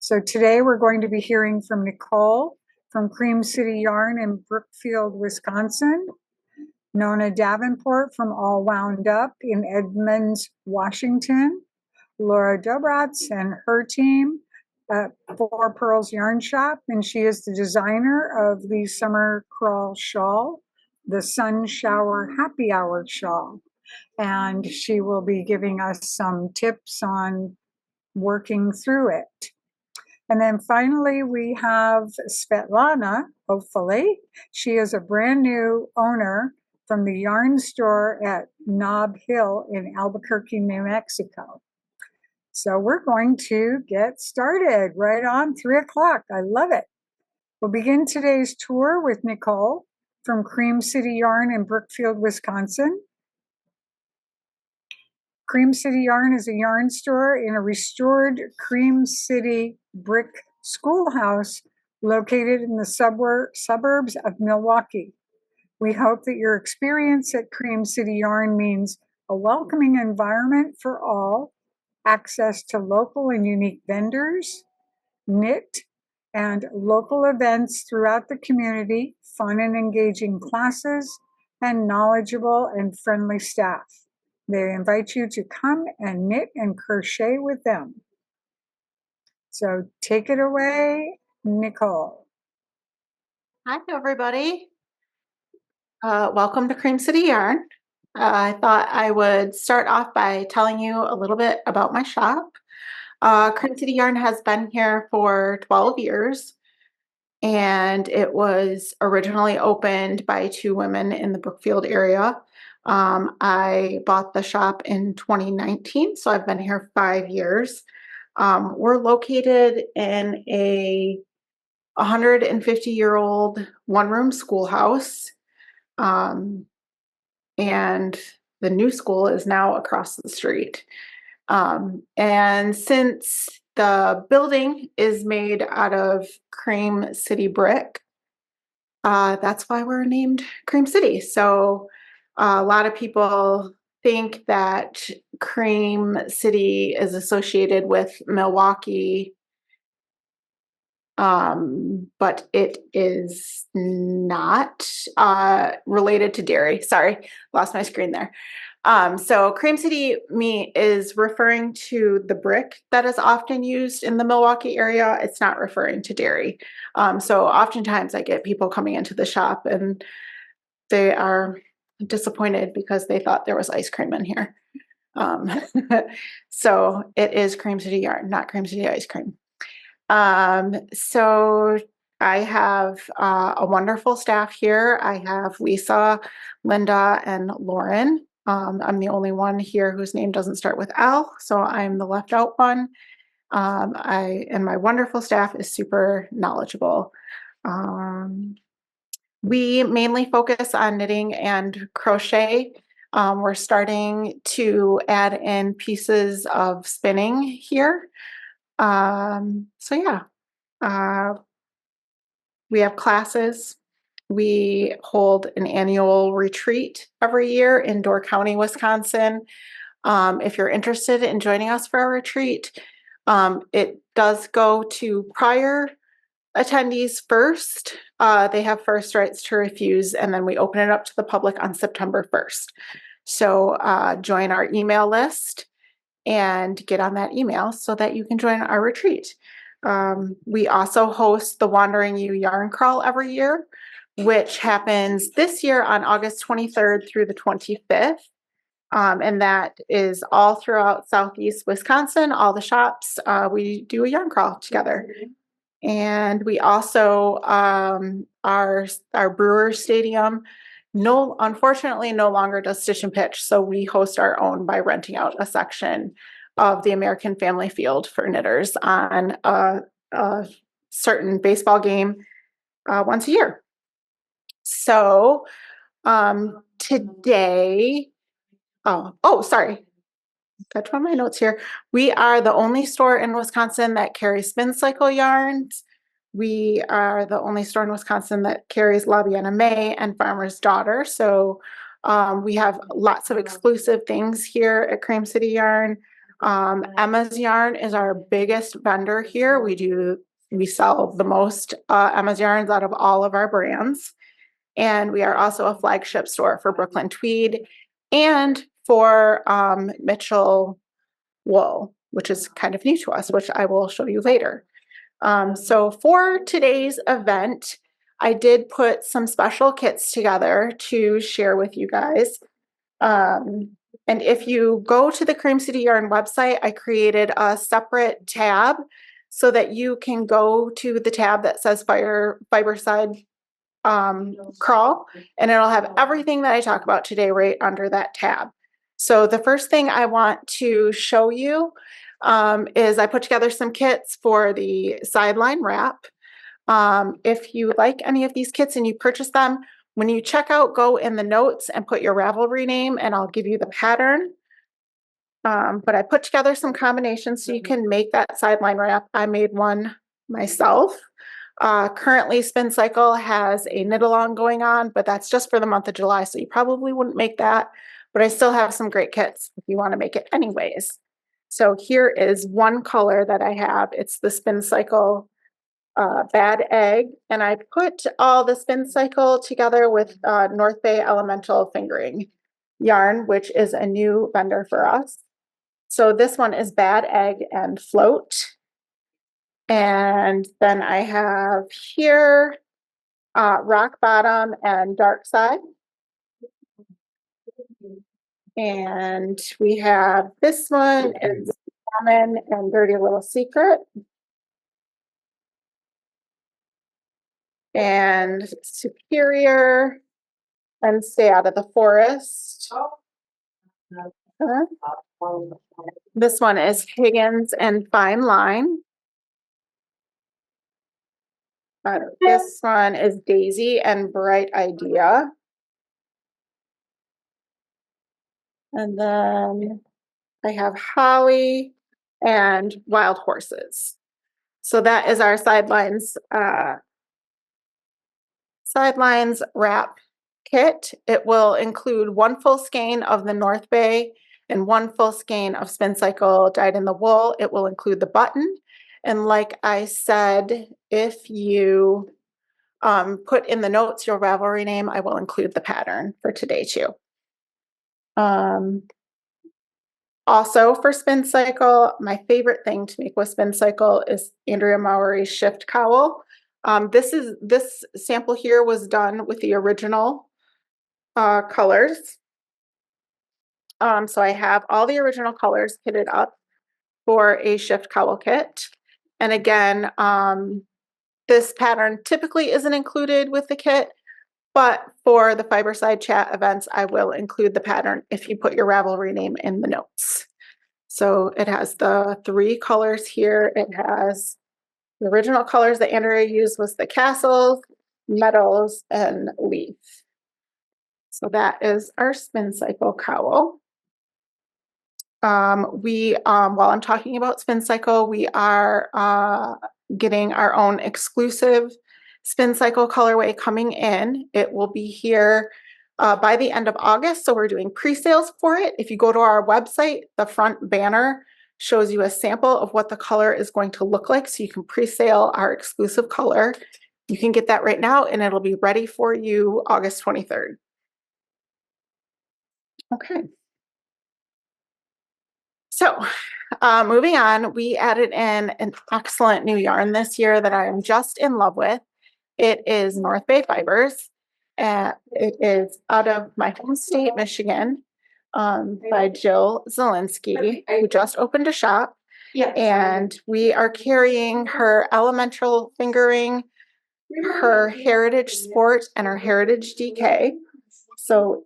So today we're going to be hearing from Nicole from Cream City Yarn in Brookfield, Wisconsin, Nona Davenport from All Wound Up in Edmonds, Washington, Laura Dobratz and her team at Four Purls Yarn Shop, and she is the designer of the Summer Crawl shawl, the Sun Shower Happy Hour shawl. And she will be giving us some tips on working through it. And then finally, we have Svetlana, hopefully. She is a brand new owner from the yarn store at Nob Hill in Albuquerque, New Mexico. So we're going to get started right on 3 o'clock. I love it. We'll begin today's tour with Nicole from Cream City Yarn in Brookfield, Wisconsin. Cream City Yarn is a yarn store in a restored Cream City brick schoolhouse located in the suburbs of Milwaukee. We hope that your experience at Cream City Yarn means a welcoming environment for all, access to local and unique vendors, knit and local events throughout the community, fun and engaging classes, and knowledgeable and friendly staff. They invite you to come and knit and crochet with them. So take it away, Nicole. Hi, everybody. Welcome to Cream City Yarn. I thought I would start off by telling you a little bit about my shop. Cream City Yarn has been here for 12 years, and it was originally opened by two women in the Brookfield area. I bought the shop in 2019, so I've been here 5 years. We're located in a 150-year-old one-room schoolhouse, and the new school is now across the street. And since the building is made out of Cream City brick, that's why we're named Cream City. So a lot of people think that Cream City is associated with Milwaukee, but it is not related to dairy. Sorry, lost my screen there. So Cream City is referring to the brick that is often used in the Milwaukee area. It's not referring to dairy. So oftentimes I get people coming into the shop and they are disappointed because they thought there was ice cream in here. So it is Cream City Yarn, not Cream City ice cream. So I have a wonderful staff here. I have Lisa, Linda, and Lauren. I'm the only one here whose name doesn't start with L, so I'm the left out one. And my wonderful staff is super knowledgeable. We mainly focus on knitting and crochet. We're starting to add in pieces of spinning here. So yeah, we have classes. We hold an annual retreat every year in Door County, Wisconsin. If you're interested in joining us for a retreat, it does go to prior attendees first. They have first rights to refuse, and then we open it up to the public on September 1st. So join our email list and get on that email so that you can join our retreat. We also host the Wandering You Yarn Crawl every year, which happens this year on August 23rd through the 25th. And that is all throughout Southeast Wisconsin, all the shops. We do a yarn crawl together. And we also, our Brewer Stadium, unfortunately no longer does Stitch and Pitch, so we host our own by renting out a section of the American Family Field for knitters on a certain baseball game once a year. So today, sorry, got one of my notes here. We are the only store in Wisconsin that carries spin cycle yarns. We are the only store in Wisconsin that carries La Biena May and Farmer's Daughter. So we have lots of exclusive things here at Cream City Yarn. Emma's Yarn is our biggest vendor here. We sell the most Emma's Yarns out of all of our brands. And we are also a flagship store for Brooklyn Tweed and for Mitchell Wool, which is kind of new to us, which I will show you later. So for today's event, I did put some special kits together to share with you guys. And if you go to the Cream City Yarn website, I created a separate tab so that you can go to the tab that says Fiberside Crawl, and it'll have everything that I talk about today right under that tab. So the first thing I want to show you is I put together some kits for the sideline wrap. If you like any of these kits and you purchase them, when you check out, go in the notes and put your Ravelry name and I'll give you the pattern. But I put together some combinations so you can make that sideline wrap. I made one myself. Currently Spin Cycle has a knit along going on, but that's just for the month of July. So you probably wouldn't make that, but I still have some great kits if you want to make it anyways. So here is one color that I have. It's the Spin Cycle Bad Egg, and I put all the Spin Cycle together with North Bay Elemental Fingering yarn, which is a new vendor for us. So this one is Bad Egg and Float. And then I have here Rock Bottom and Dark Side. And we have this one is Common and Dirty Little Secret. And Superior and Stay Out of the Forest. This one is Higgins and Fine Line. This one is Daisy and Bright Idea. And then I have Holly and Wild Horses. So that is our sidelines wrap kit. It will include one full skein of the North Bay and one full skein of Spin Cycle dyed in the wool. It will include the button. And like I said, if you put in the notes your Ravelry name, I will include the pattern for today too. Also for Spin Cycle, my favorite thing to make with Spin Cycle is Andrea Mowry's Shift Cowl. This sample here was done with the original colors. So I have all the original colors kitted up for a Shift Cowl kit. And again, this pattern typically isn't included with the kit, but for the Fiberside Chat events, I will include the pattern if you put your Ravelry name in the notes. So it has the 3 colors here. It has the original colors that Andrea used was the Castles, Metals, and Leaf. So that is our Spin Cycle cowl. While I'm talking about Spin Cycle, we are getting our own exclusive Spin Cycle colorway coming in. It will be here by the end of August. So we're doing pre-sales for it. If you go to our website, the front banner shows you a sample of what the color is going to look like. So you can pre-sale our exclusive color. You can get that right now and it'll be ready for you August 23rd. Okay. So moving on, we added in an excellent new yarn this year that I am just in love with. It is North Bay Fibers. It is out of my home state, Michigan, by Jill Zielinski, who just opened a shop. Yeah. And we are carrying her Elemental Fingering, her Heritage Sport, and her Heritage DK. So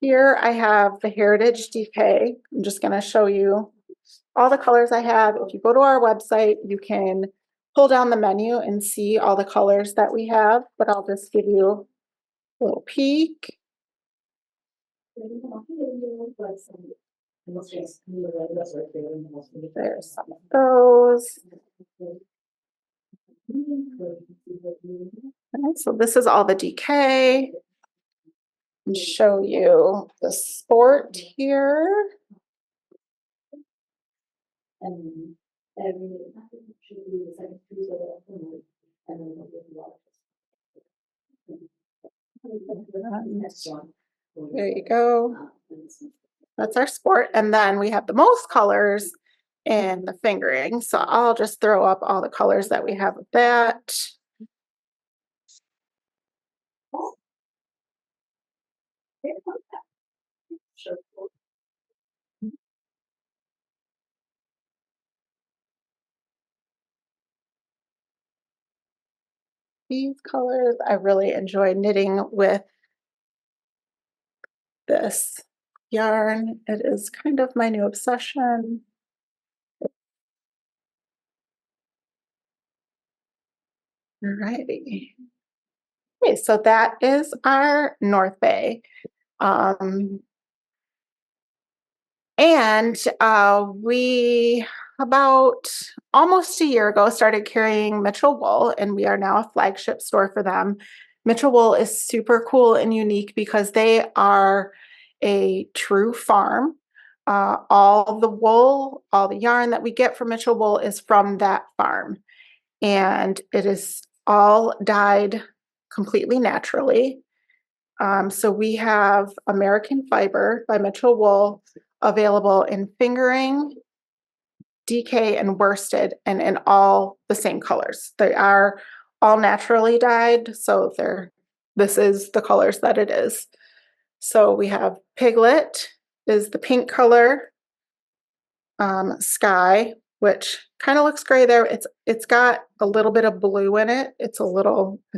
here I have the Heritage DK. I'm just going to show you all the colors I have. If you go to our website, you can pull down the menu and see all the colors that we have, but I'll just give you a little peek. There's some of those. Okay, so this is all the DK. And show you the sport here. And every, should be the second Tuesday of the month, and then we'll get the water. Next one. There you go. That's our sport. And then we have the most colors in the fingering. So I'll just throw up all the colors that we have with that. These colors, I really enjoy knitting with this yarn. It is kind of my new obsession. Alrighty. Okay, so that is our North Bay. We about almost a year ago started carrying Mitchell Wool, and we are now a flagship store for them. Mitchell Wool is super cool and unique because they are a true farm. All the wool, all the yarn that we get from Mitchell Wool is from that farm, and it is all dyed completely naturally. So we have American Fiber by Mitchell Wool available in fingering, DK, and worsted, and in all the same colors. They are all naturally dyed, so this is the colors that it is. So we have Piglet is the pink color, Sky, which kind of looks gray there. It's got a little bit of blue in it. It's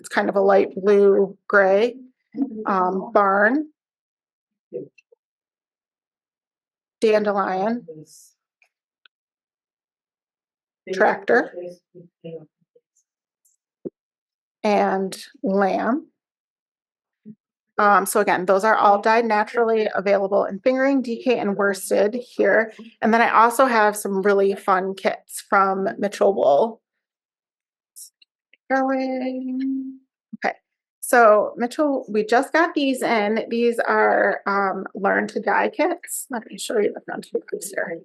kind of a light blue gray. Barn, Dandelion, Tractor, and Lamb. So again, those are all dyed naturally, available in fingering, DK, and worsted here. And then I also have some really fun kits from Mitchell Wool. Going. Okay. So Mitchell, we just got these in. These are learn to dye kits. Let me show you the front of these here.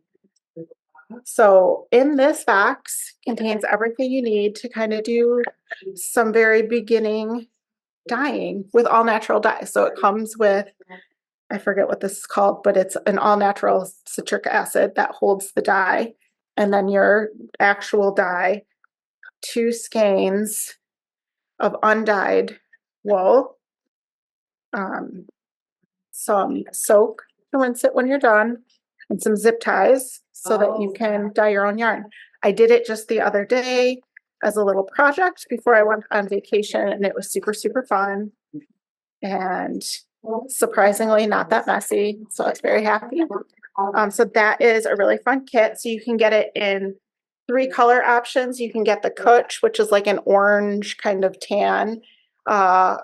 So in this box contains everything you need to kind of do some very beginning dyeing with all natural dye. So it comes with, I forget what this is called, but it's an all natural citric acid that holds the dye, and then your actual dye, 2 skeins of undyed wool, some soak to rinse it when you're done, and some zip ties so that you can dye your own yarn. I did it just the other day as a little project before I went on vacation, and it was super, super fun and surprisingly not that messy. So I was very happy. So that is a really fun kit. So you can get it in 3 color options. You can get the Kutch, which is like an orange kind of tan. I'm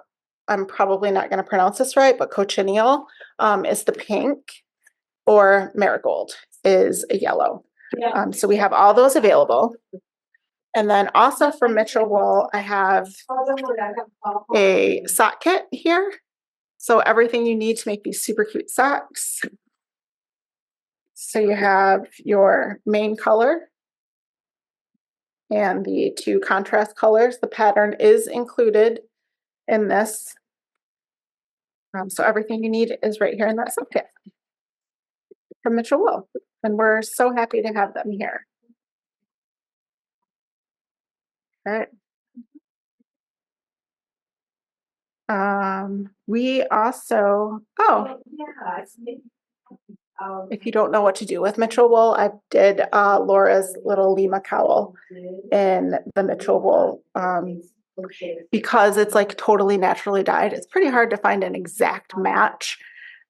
probably not going to pronounce this right, but cochineal is the pink, or marigold is a yellow. So we have all those available. And then also from Mitchell Wool, I have a sock kit here. So everything you need to make these super cute socks. So you have your main color and the 2 contrast colors. The pattern is included in this. So everything you need is right here in that sock kit from Mitchell Wool. And we're so happy to have them here. Okay. We also, if you don't know what to do with Mitchell Wool, I did Laura's little Lima cowl in the Mitchell Wool. Because it's like totally naturally dyed, it's pretty hard to find an exact match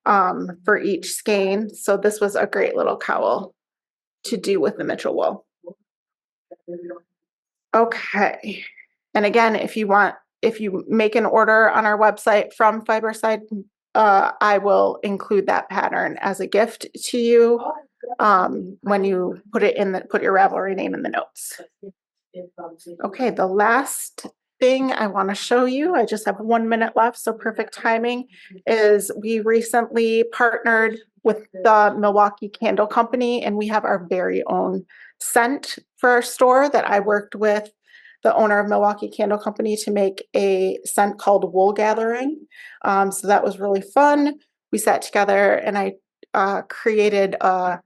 for each skein. So this was a great little cowl to do with the Mitchell Wool. Okay. And again, if you make an order on our website from Fiberside, I will include that pattern as a gift to you when you put your Ravelry name in the notes. Okay, the last thing I want to show you, I just have 1 minute left, so perfect timing, is we recently partnered with the Milwaukee Candle Company, and we have our very own scent for our store that I worked with the owner of Milwaukee Candle Company to make a scent called Wool Gathering. So that was really fun. We sat together and I created a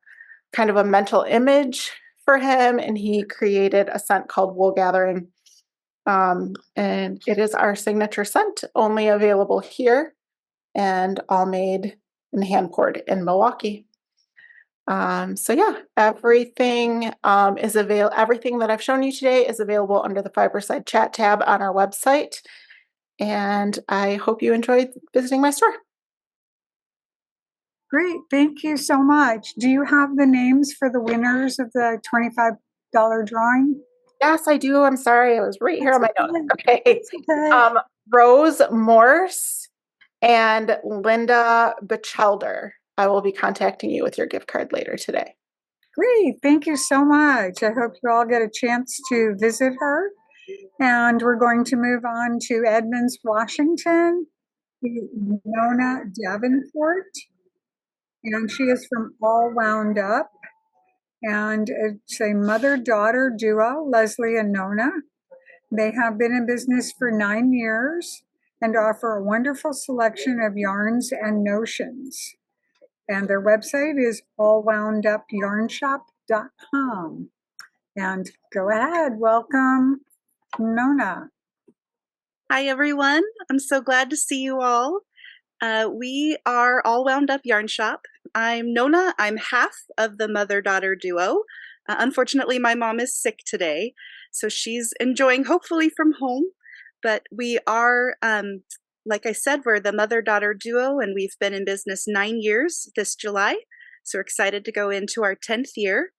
kind of a mental image for him, and he created a scent called Wool Gathering. And it is our signature scent, only available here and all made and hand poured in Milwaukee. So yeah, everything is available. Everything that I've shown you today is available under the Fiberside Chat tab on our website. And I hope you enjoyed visiting my store. Great, thank you so much. Do you have the names for the winners of the $25 drawing? Yes, I do. I'm sorry. It was right here on my notes. Okay. Okay. Rose Morse and Linda Bachelder. I will be contacting you with your gift card later today. Great, thank you so much. I hope you all get a chance to visit her. And we're going to move on to Edmonds, Washington, Nona Davenport. And she is from All Wound Up. And it's a mother-daughter duo, Leslie and Nona. They have been in business for 9 years and offer a wonderful selection of yarns and notions. And their website is allwoundupyarnshop.com. And go ahead, welcome, Nona. Hi, everyone. I'm so glad to see you all. We are All Wound Up Yarn Shop. I'm Nona. I'm half of the mother-daughter duo. Unfortunately, my mom is sick today, so she's enjoying hopefully from home. But we are, like I said, we're the mother-daughter duo, and we've been in business 9 years this July. So we're excited to go into our 10th year.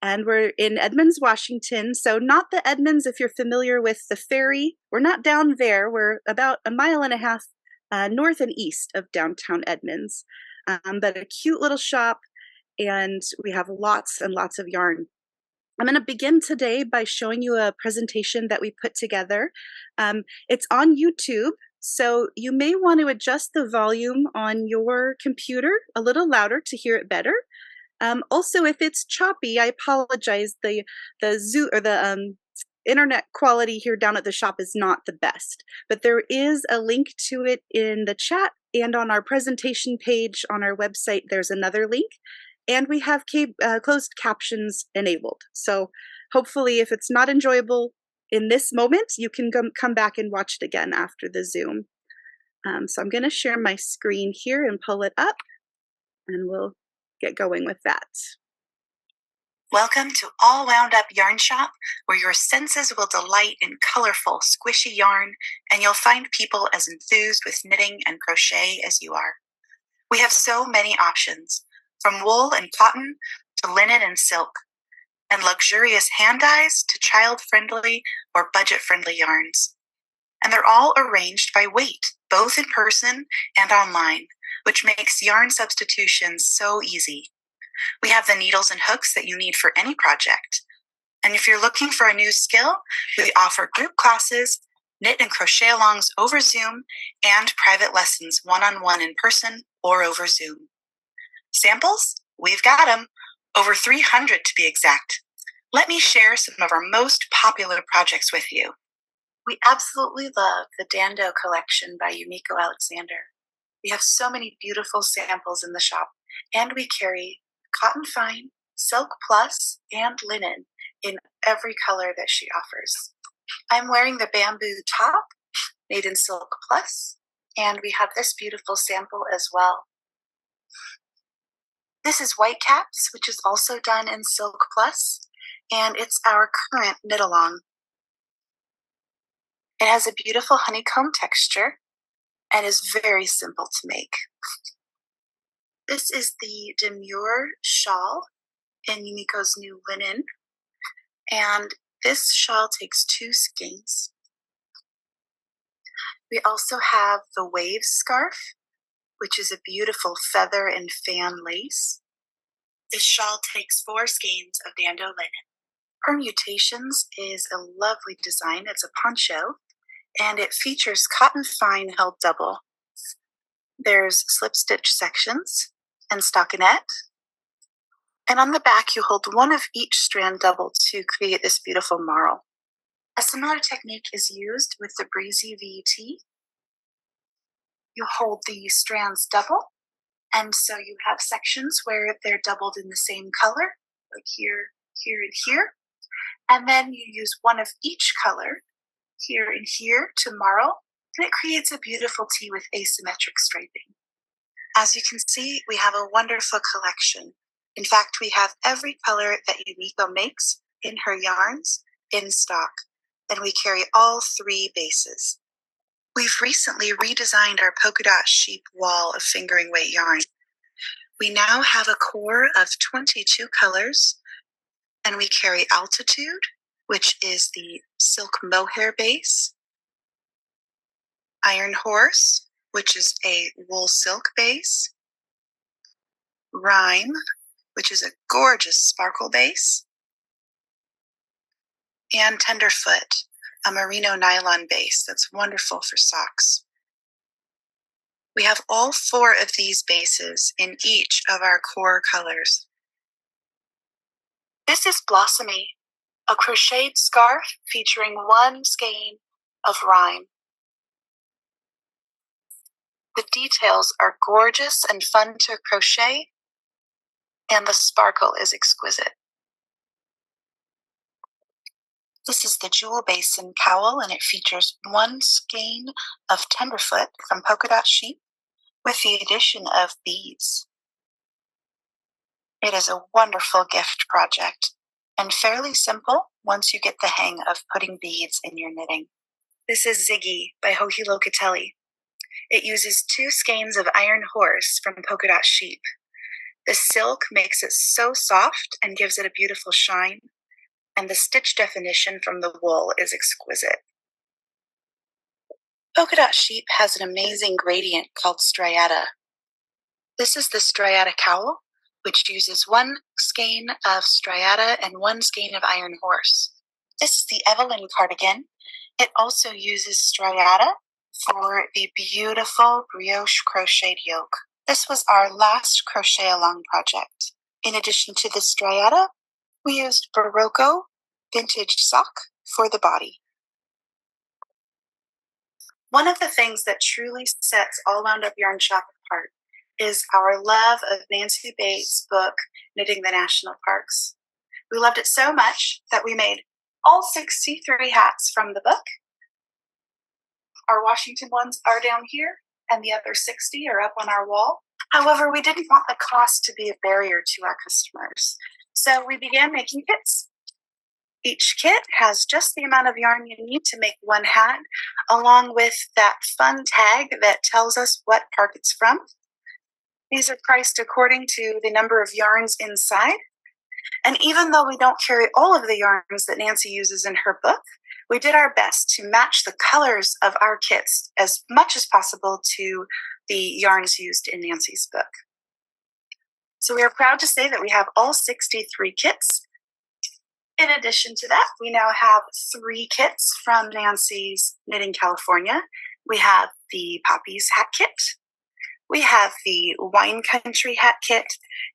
And we're in Edmonds, Washington. So not the Edmonds, if you're familiar with the ferry. We're not down there. We're about 1.5 miles north and east of downtown Edmonds. But a cute little shop, and we have lots and lots of yarn. I'm going to begin today by showing you a presentation that we put together. It's on YouTube, so you may want to adjust the volume on your computer a little louder to hear it better. Also, if it's choppy, I apologize. The Zoom or the internet quality here down at the shop is not the best, but there is a link to it in the chat and on our presentation page on our website. There's another link, and we have closed captions enabled. So hopefully, if it's not enjoyable in this moment, you can come back and watch it again after the Zoom. So I'm going to share my screen here and pull it up, and we'll get going with that. Welcome to All Wound Up Yarn Shop, where your senses will delight in colorful, squishy yarn, and you'll find people as enthused with knitting and crochet as you are. We have so many options, from wool and cotton to linen and silk, and luxurious hand dyes to child-friendly or budget-friendly yarns. And they're all arranged by weight, both in person and online, which makes yarn substitution so easy. We have the needles and hooks that you need for any project. And if you're looking for a new skill, we offer group classes, knit and crochet alongs over Zoom, and private lessons one-on-one in person or over Zoom. Samples? We've got them. Over 300 to be exact. Let me share some of our most popular projects with you. We absolutely love the Dando collection by Yumiko Alexander. We have so many beautiful samples in the shop, and we carry cotton fine, silk plus, and linen in every color that she offers. I'm wearing the bamboo top made in silk plus, and we have this beautiful sample as well. This is White Caps, which is also done in silk plus, and it's our current knit along. It has a beautiful honeycomb texture and is very simple to make. This is the Demure shawl in Yumiko's new linen, and this shawl takes 2 skeins. We also have the Wave scarf, which is a beautiful feather and fan lace. This shawl takes 4 skeins of Dando linen. Permutations is a lovely design. It's a poncho, and it features cotton fine held double. There's slip stitch sections and stockinette. And on the back, you hold one of each strand double to create this beautiful marl. A similar technique is used with the Breezy VT. You hold the strands double, and so you have sections where they're doubled in the same color, like here, here, and here. And then you use one of each color, here and here, to marl, and it creates a beautiful tee with asymmetric striping. As you can see, we have a wonderful collection. In fact, we have every color that Yumiko makes in her yarns in stock, and we carry all 3 bases. We've recently redesigned our polka dot sheep wall of fingering weight yarn. We now have a core of 22 colors, and we carry Altitude, which is the silk mohair base, Iron Horse, which is a wool silk base, Rhyme, which is a gorgeous sparkle base, and Tenderfoot, a merino nylon base that's wonderful for socks. We have all 4 of these bases in each of our core colors. This is Blossomy, a crocheted scarf featuring 1 skein of Rhyme. The details are gorgeous and fun to crochet, and the sparkle is exquisite. This is the Jewel Basin cowl, and it features 1 skein of Tenderfoot from Polka Dot Sheep with the addition of beads. It is a wonderful gift project and fairly simple once you get the hang of putting beads in your knitting. This is Ziggy by Joji Locatelli. It uses 2 skeins of Iron Horse from Polka Dot Sheep. The silk makes it so soft and gives it a beautiful shine, and the stitch definition from the wool is exquisite. Polka Dot Sheep has an amazing gradient called striata. This is the striata cowl, which uses 1 skein of striata and 1 skein of Iron Horse. This is the Evelyn cardigan. It also uses striata for the beautiful brioche crocheted yoke. This was our last crochet along project. In addition to the striata, we used Barocco vintage sock for the body. One of the things that truly sets All Wound Up Yarn Shop apart is our love of Nancy Bates' book, Knitting the National Parks. We loved it so much that we made all 63 hats from the book. Our Washington ones are down here, and the other 60 are up on our wall. However, we didn't want the cost to be a barrier to our customers, so we began making kits. Each kit has just the amount of yarn you need to make 1 hat, along with that fun tag that tells us what park it's from. These are priced according to the number of yarns inside. And even though we don't carry all of the yarns that Nancy uses in her book, we did our best to match the colors of our kits as much as possible to the yarns used in Nancy's book. So we are proud to say that we have all 63 kits. In addition to that, we now have 3 kits from Nancy's Knitting California. We have the Poppies hat kit, we have the Wine Country hat kit,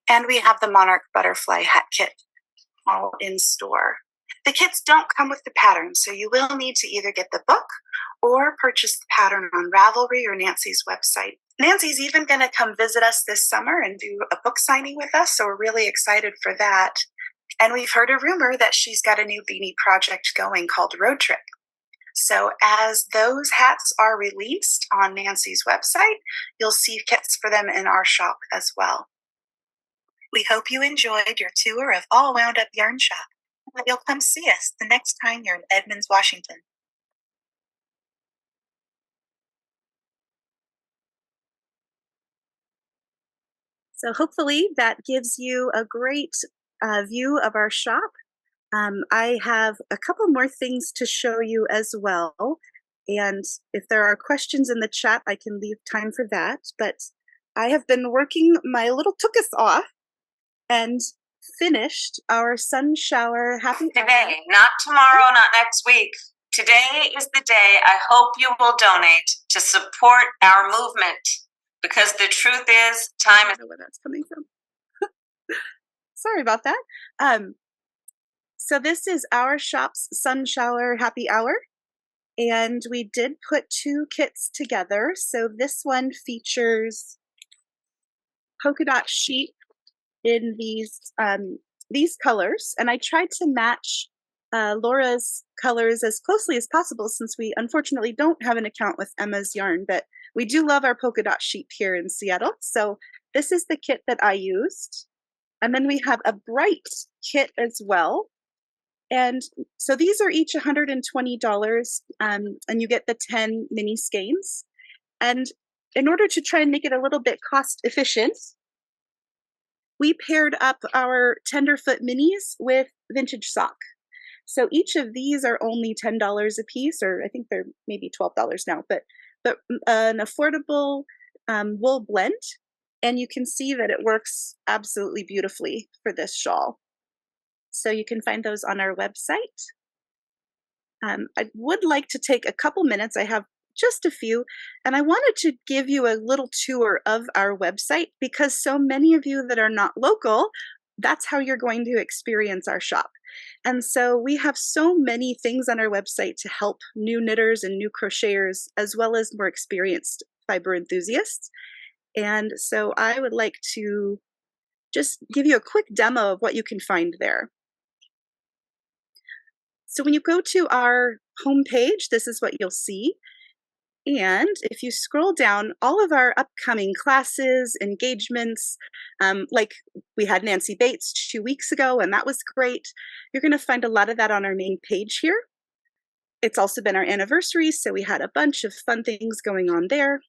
and we have the Monarch Butterfly hat kit, all in store. The kits don't come with the pattern, so you will need to either get the book or purchase the pattern on Ravelry or Nancy's website. Nancy's even going to come visit us this summer and do a book signing with us, so we're really excited for that. And we've heard a rumor that she's got a new beanie project going called Road Trip. So as those hats are released on Nancy's website, you'll see kits for them in our shop as well. We hope you enjoyed your tour of All Wound Up Yarn Shop, and that you'll come see us the next time you're in Edmonds, Washington. So hopefully that gives you a great view of our shop. I have a couple more things to show you as well. And if there are questions in the chat, I can leave time for that. But I have been working my little tuchus off and finished our sun shower happy today, not tomorrow, not next week. Today is the day I hope you will donate to support our movement, because the truth is time is... I don't know where that's coming from. Sorry about that. So this is our shop's sun shower happy hour. And we did put 2 kits together. So this one features polka dot sheet in these colors. And I tried to match Laura's colors as closely as possible since we unfortunately don't have an account with Emma's yarn, but we do love our polka dot sheet here in Seattle. So this is the kit that I used. And then we have a bright kit as well. And so these are each $120, and you get the 10 mini skeins. And in order to try and make it a little bit cost efficient, we paired up our tenderfoot minis with vintage sock. So each of these are only $10 a piece, or I think they're maybe $12 now, but an affordable wool blend. And you can see that it works absolutely beautifully for this shawl. So you can find those on our website. I would like to take a couple minutes. I have just a few, and I wanted to give you a little tour of our website because so many of you that are not local, that's how you're going to experience our shop. And so we have so many things on our website to help new knitters and new crocheters, as well as more experienced fiber enthusiasts. And so I would like to just give you a quick demo of what you can find there. So when you go to our homepage, this is what you'll see. And if you scroll down, all of our upcoming classes, engagements, like we had Nancy Bates 2 weeks ago, and that was great. You're going to find a lot of that on our main page here. It's also been our anniversary, so we had a bunch of fun things going on there.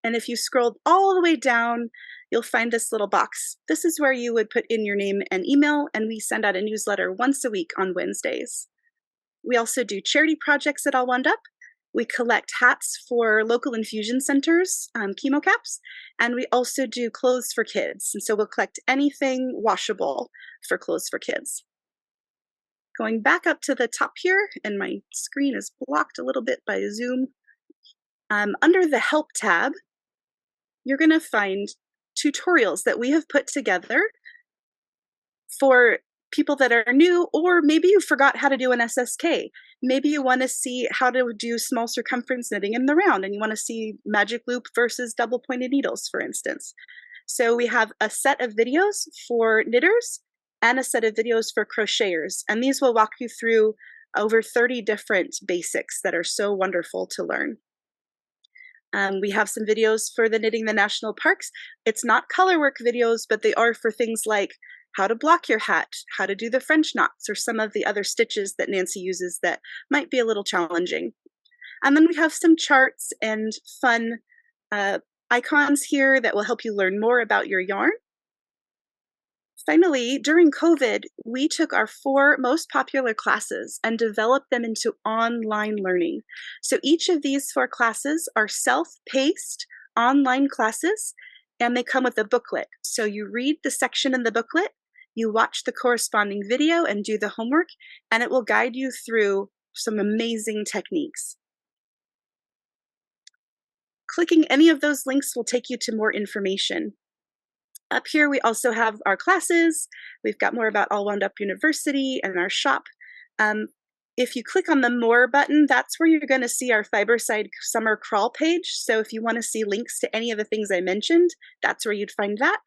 And if you scrolled all the way down, you'll find this little box. This is where you would put in your name and email, and we send out a newsletter once a week on Wednesdays. We also do charity projects at All Wound Up. We collect hats for local infusion centers, chemo caps, and we also do clothes for kids. And so we'll collect anything washable for clothes for kids. Going back up to the top here, and my screen is blocked a little bit by Zoom. Under the Help tab, you're going to find tutorials that we have put together for people that are new, or maybe you forgot how to do an SSK. Maybe you want to see how to do small circumference knitting in the round, and you want to see magic loop versus double pointed needles, for instance. So we have a set of videos for knitters and a set of videos for crocheters, and these will walk you through over 30 different basics that are so wonderful to learn. We have some videos for the Knitting the National Parks. It's not colorwork videos, but they are for things like how to block your hat, how to do the French knots, or some of the other stitches that Nancy uses that might be a little challenging. And then we have some charts and fun icons here that will help you learn more about your yarn. Finally, during COVID, we took our 4 most popular classes and developed them into online learning. So each of these 4 classes are self-paced online classes, and they come with a booklet. So you read the section in the booklet, you watch the corresponding video and do the homework, and it will guide you through some amazing techniques. Clicking any of those links will take you to more information. Up here, we also have our classes. We've got more about All Wound Up University and our shop. If you click on the More button, that's where you're going to see our Fiberside Summer Crawl page. So if you want to see links to any of the things I mentioned, that's where you'd find that.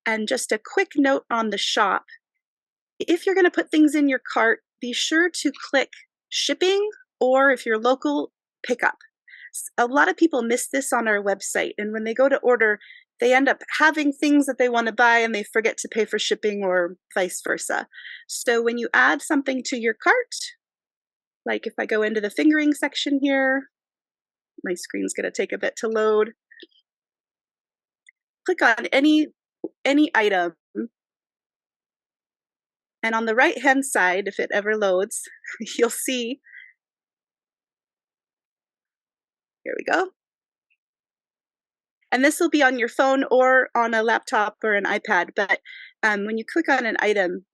And just a quick note on the shop. If you're going to put things in your cart, be sure to click shipping, or if you're local, pick up. A lot of people miss this on our website, and when they go to order, they end up having things that they want to buy and they forget to pay for shipping, or vice versa. So when you add something to your cart, like if I go into the fingering section here, my screen's going to take a bit to load. Click on any item. And on the right-hand side, if it ever loads, you'll see, here we go. And this will be on your phone or on a laptop or an iPad. But when you click on an item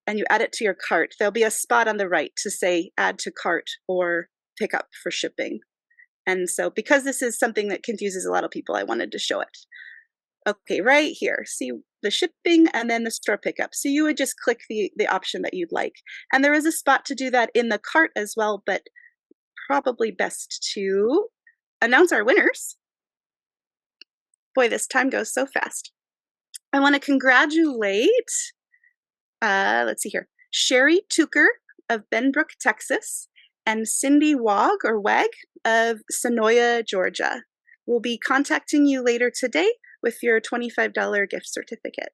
and you add it to your cart, there'll be a spot on the right to say add to cart or pick up for shipping. And so because this is something that confuses a lot of people, I wanted to show it. Okay, right here. See the shipping and then the store pickup. So you would just click the option that you'd like. And there is a spot to do that in the cart as well, but probably best to announce our winners. Boy, this time goes so fast. I want to congratulate, let's see here, Sherry Tucker of Benbrook, Texas, and Cindy Wag of Sonoya, Georgia. We'll be contacting you later today with your $25 gift certificate.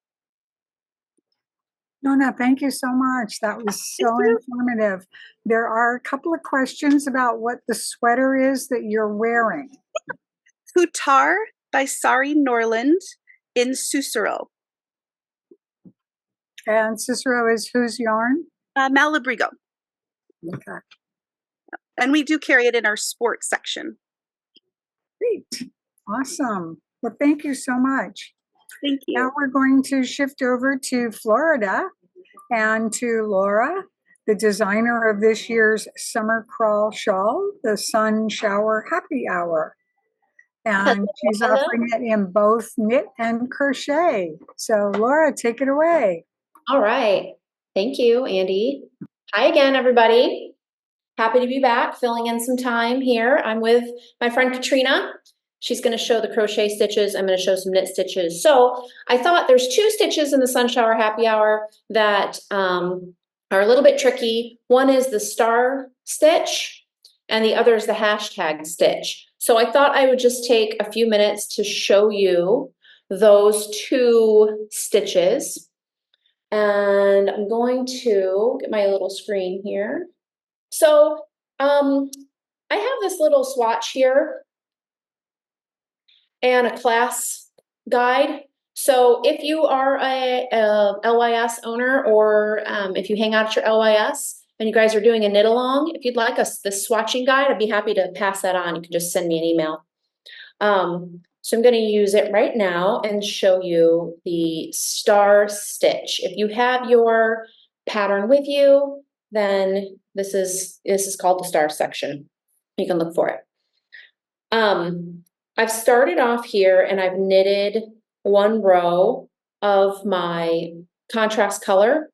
Nona, thank you so much. That was so informative. There are a couple of questions about what the sweater is that you're wearing. Hutar by Sari Norland in Cicero. And Cicero is whose yarn? Malabrigo. Okay. And we do carry it in our sports section. Great. Awesome. Well, thank you so much. Thank you. Now we're going to shift over to Florida and to Laura, the designer of this year's Summer Crawl shawl, the Sun Shower Happy Hour. And she's offering it in both knit and crochet. So Laura, take it away. All right. Thank you, Andy. Hi again, everybody. Happy to be back, filling in some time here. I'm with my friend Katrina. She's going to show the crochet stitches. I'm going to show some knit stitches. So I thought there's 2 stitches in the Sun Shower Happy Hour that are a little bit tricky. One is the star stitch and the other is the hashtag stitch. So I thought I would just take a few minutes to show you those 2 stitches. And I'm going to get my little screen here. So I have this little swatch here and a class guide. So if you are a LYS owner or if you hang out at your LYS and you guys are doing a knit along, if you'd like this swatching guide, I'd be happy to pass that on. You can just send me an email. So I'm going to use it right now and show you the star stitch. If you have your pattern with you, then this is called the star section. You can look for it. I've started off here and I've knitted 1 row of my contrast color.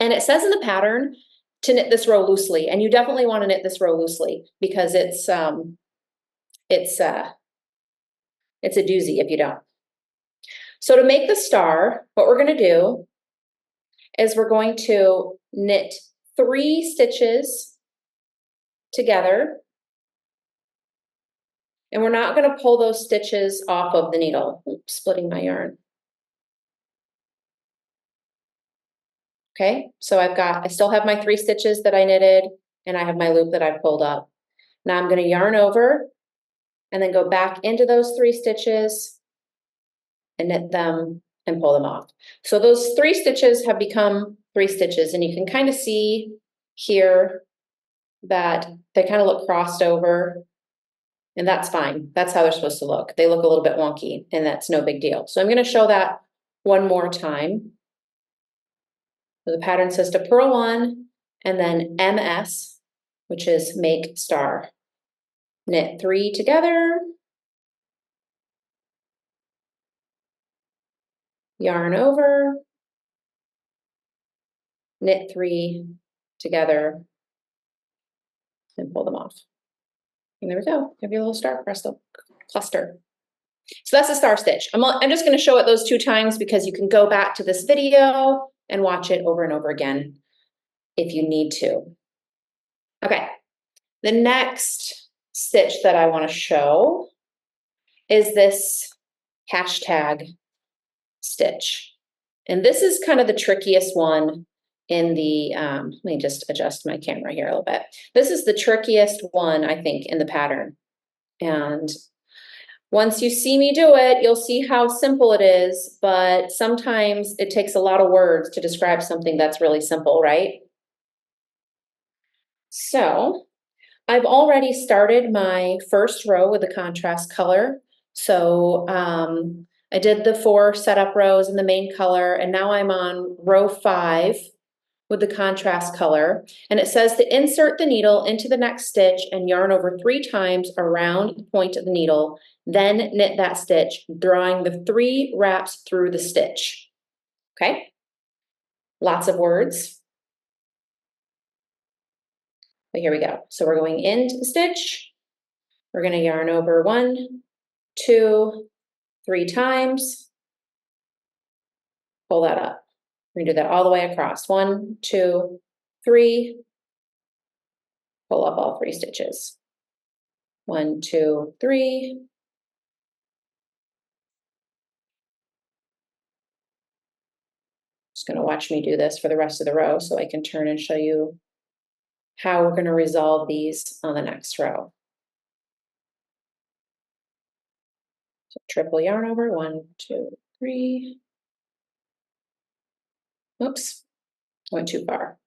And it says in the pattern to knit this row loosely. And you definitely want to knit this row loosely because it's a doozy if you don't. So to make the star, what we're going to do is we're going to knit 3 stitches together. And we're not going to pull those stitches off of the needle. Oops, splitting my yarn. Okay, so I still have my 3 stitches that I knitted and I have my loop that I pulled up. Now I'm going to yarn over and then go back into those 3 stitches and knit them and pull them off. So those 3 stitches have become 3 stitches and you can kind of see here that they kind of look crossed over. And that's fine. That's how they're supposed to look. They look a little bit wonky and that's no big deal. So I'm going to show that one more time. So the pattern says to purl 1 and then MS, which is make star. Knit 3 together. Yarn over. Knit 3 together. And pull them off. And there we go. Have your little star cluster. So that's a star stitch. I'm just going to show it those 2 times because you can go back to this video and watch it over and over again if you need to. Okay. The next stitch that I want to show is this hashtag stitch. And this is kind of the trickiest one in the, let me just adjust my camera here a little bit. This is the trickiest one, I think, in the pattern. And once you see me do it, you'll see how simple it is, but sometimes it takes a lot of words to describe something that's really simple, right? So I've already started my first row with the contrast color. So I did the 4 setup rows in the main color, and now I'm on row 5 with the contrast color. And it says to insert the needle into the next stitch and yarn over 3 times around the point of the needle, then knit that stitch, drawing the 3 wraps through the stitch. Okay? Lots of words. But here we go. So we're going into the stitch. We're going to yarn over 1, 2, 3 times. Pull that up. We're going to do that all the way across. 1, 2, 3. Pull up all 3 stitches. 1, 2, 3. Just going to watch me do this for the rest of the row so I can turn and show you how we're going to resolve these on the next row. So triple yarn over, 1, 2, 3. Oops, went too far.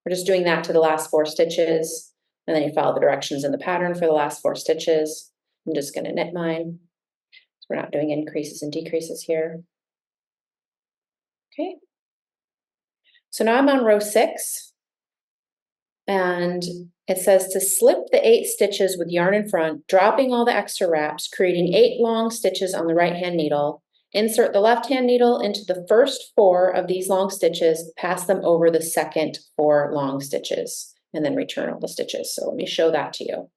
We're just doing that to the last 4 stitches, and then you follow the directions in the pattern for the last 4 stitches. I'm just going to knit mine. So we're not doing increases and decreases here. Okay. So now I'm on row 6, and it says to slip the 8 stitches with yarn in front, dropping all the extra wraps, creating 8 long stitches on the right hand needle. Insert the left hand needle into the first 4 of these long stitches, pass them over the second 4 long stitches, and then return all the stitches. So let me show that to you.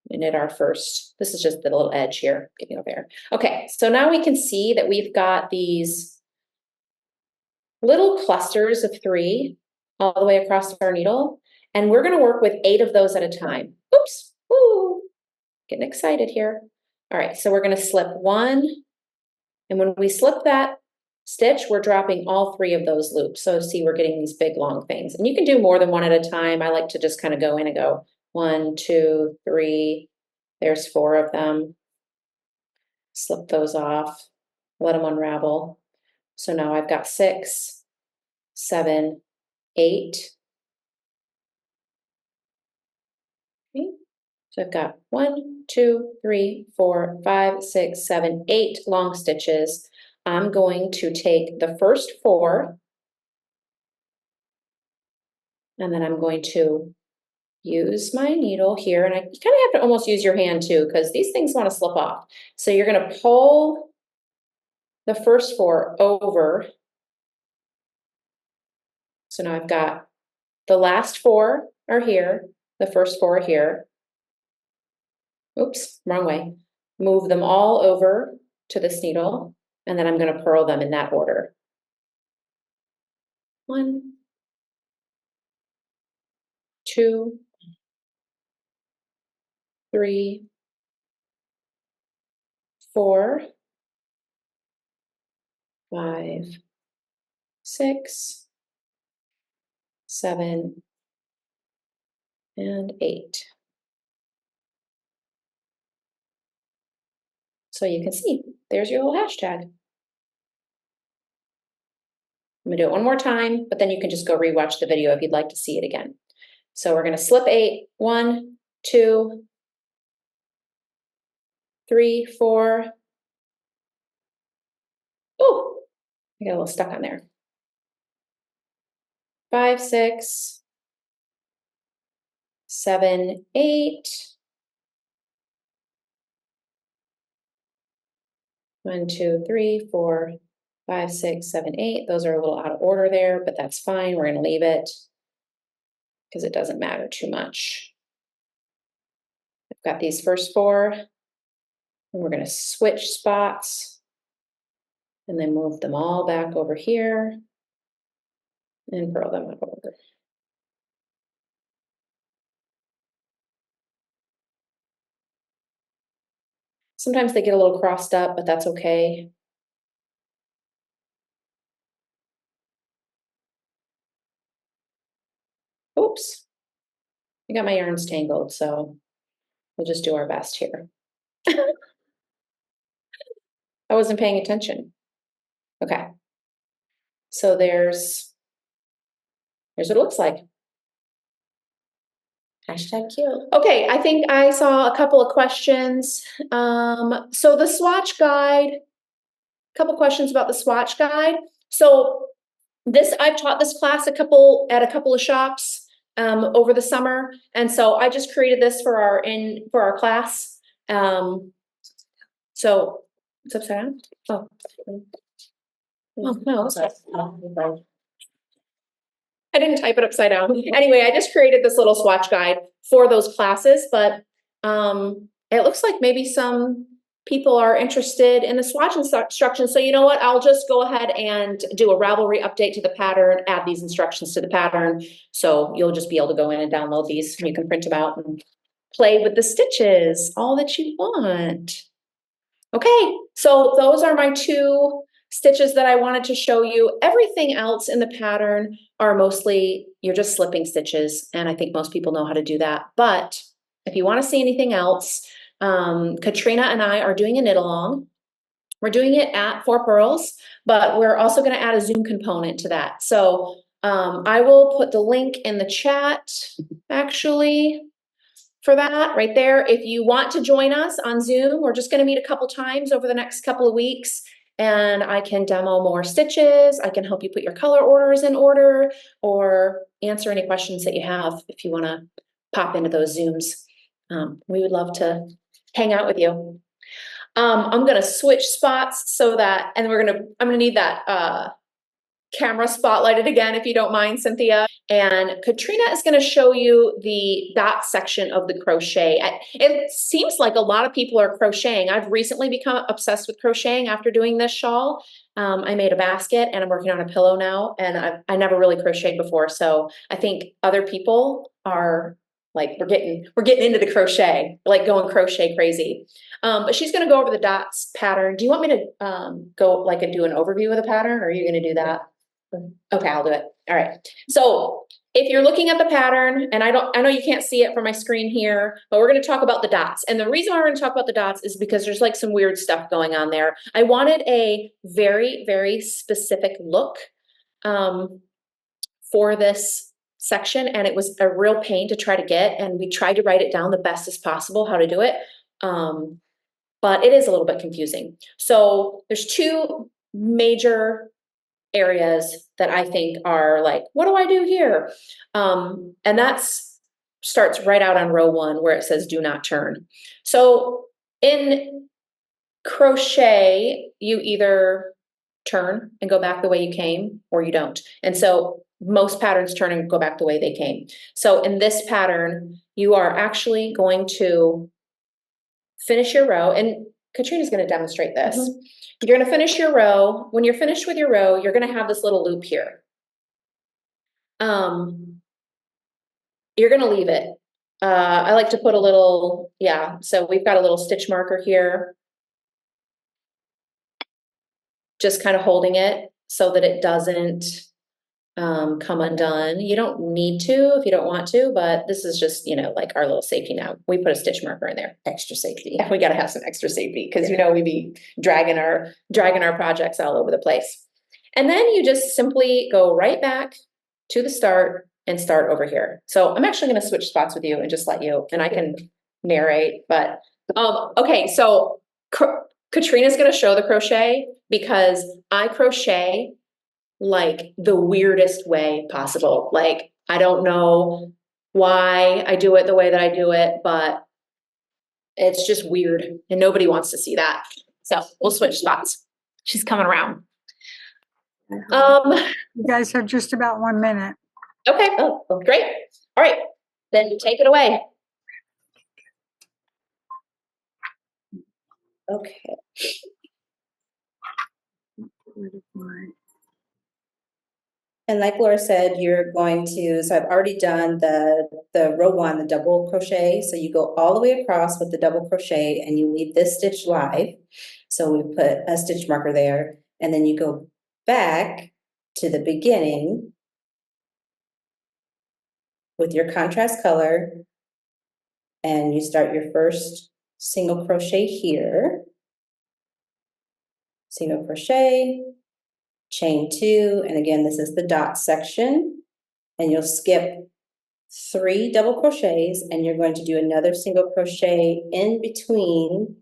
We knit our first, this is just the little edge here, getting over there. Okay, so now we can see that we've got these little clusters of 3 all the way across our needle, and we're going to work with 8 of those at a time. Oops, woo, getting excited here. All right, so we're going to slip 1, and when we slip that stitch, we're dropping all 3 of those loops. So see, we're getting these big long things, and you can do more than 1 at a time. I like to just kind of go in and go 1, 2, 3. There's 4 of them. Slip those off, let them unravel. So now I've got 6, 7, 8. Okay. So I've got 1, 2, 3, 4, 5, 6, 7, 8 long stitches. I'm going to take the first 4, and then I'm going to use my needle here, and you kind of have to almost use your hand too, because these things want to slip off. So you're going to pull the first 4 over. So now I've got the last 4 are here, the first 4 are here. Oops, wrong way. Move them all over to this needle, and then I'm going to purl them in that order. 1, 2, 3, 4, 5, 6, 7, and 8. So you can see, there's your little hashtag. I'm gonna do it one more time, but then you can just go rewatch the video if you'd like to see it again. So we're gonna slip 8, 1, 2, 3, 4. Oh, I got a little stuck on there. 5, 6, 7, 8. 1, 2, 3, 4, 5, 6, 7, 8. Those are a little out of order there, but that's fine. We're going to leave it because it doesn't matter too much. I've got these first 4, and we're going to switch spots and then move them all back over here and purl them up over. Sometimes they get a little crossed up, but that's okay. Oops, I got my yarns tangled, so we'll just do our best here. I wasn't paying attention. Okay, so there's what it looks like. Hashtag cute. Okay, I think I saw a couple of questions. So the swatch guide, a couple questions about the swatch guide. So I've taught this class at a couple of shops over the summer, and so I just created this for our class. So it's upside down. Oh, no, I didn't type it upside down. Anyway, I just created this little swatch guide for those classes, but it looks like maybe some people are interested in the swatch instructions. So you know what? I'll just go ahead and do a Ravelry update to the pattern, add these instructions to the pattern. So you'll just be able to go in and download these, and you can print them out and play with the stitches, all that you want. Okay, so those are my 2 stitches that I wanted to show you. Everything else in the pattern are mostly, you're just slipping stitches, and I think most people know how to do that. But if you want to see anything else, Katrina and I are doing a knit along. We're doing it at Four Purls, but we're also going to add a Zoom component to that. So I will put the link in the chat, actually, for that right there. If you want to join us on Zoom, we're just going to meet a couple times over the next couple of weeks, and I can demo more stitches. I can help you put your color orders in order, or answer any questions that you have if you want to pop into those Zooms. We would love to hang out with you. I'm going to switch spots so that, and I'm going to need that camera spotlighted again, if you don't mind, Cynthia. And Katrina is going to show you the dot section of the crochet. It seems like a lot of people are crocheting. I've recently become obsessed with crocheting after doing this shawl. I made a basket, and I'm working on a pillow now, and I never really crocheted before. So I think other people are like, we're getting into the crochet, like going crochet crazy. But she's going to go over the dots pattern. Do you want me to go like and do an overview of the pattern, or are you going to do that? Okay, I'll do it. All right. So if you're looking at the pattern, and I know you can't see it from my screen here, but we're going to talk about the dots. And the reason why we're going to talk about the dots is because there's like some weird stuff going on there. I wanted a very, very specific look for this section, and it was a real pain to try to get. And we tried to write it down the best as possible how to do it. But it is a little bit confusing. So there's 2 major areas that I think are like, what do I do here? And that's starts right out on row 1 where it says do not turn. So in crochet, you either turn and go back the way you came, or you don't. And so most patterns turn and go back the way they came. So in this pattern, you are actually going to finish your row, and Katrina's going to demonstrate this. Mm-hmm. You're going to finish your row. When you're finished with your row, you're going to have this little loop here. You're going to leave it. I like to put a little, so we've got a little stitch marker here. Just kind of holding it so that it doesn't come undone. You don't need to if you don't want to, but this is just, like our little safety now. We put a stitch marker in there. Extra safety. We got to have some extra safety because, we be dragging our projects all over the place. And then you just simply go right back to the start and start over here. So I'm actually going to switch spots with you and just let you, and I can narrate, but, okay. So Katrina's going to show the crochet because I crochet like the weirdest way possible. Like, I don't know why I do it the way that I do it, but it's just weird and nobody wants to see that. So we'll switch spots. She's coming around. You guys have just about 1 minute. Okay. Oh, great. All right. Then take it away. Okay. And like Laura said, you're going to, so I've already done the row 1, the double crochet. So you go all the way across with the double crochet and you leave this stitch live. So we put a stitch marker there, and then you go back to the beginning with your contrast color, and you start your first single crochet here. Single crochet, chain 2, and again, this is the dot section, and you'll skip 3 double crochets, and you're going to do another single crochet in between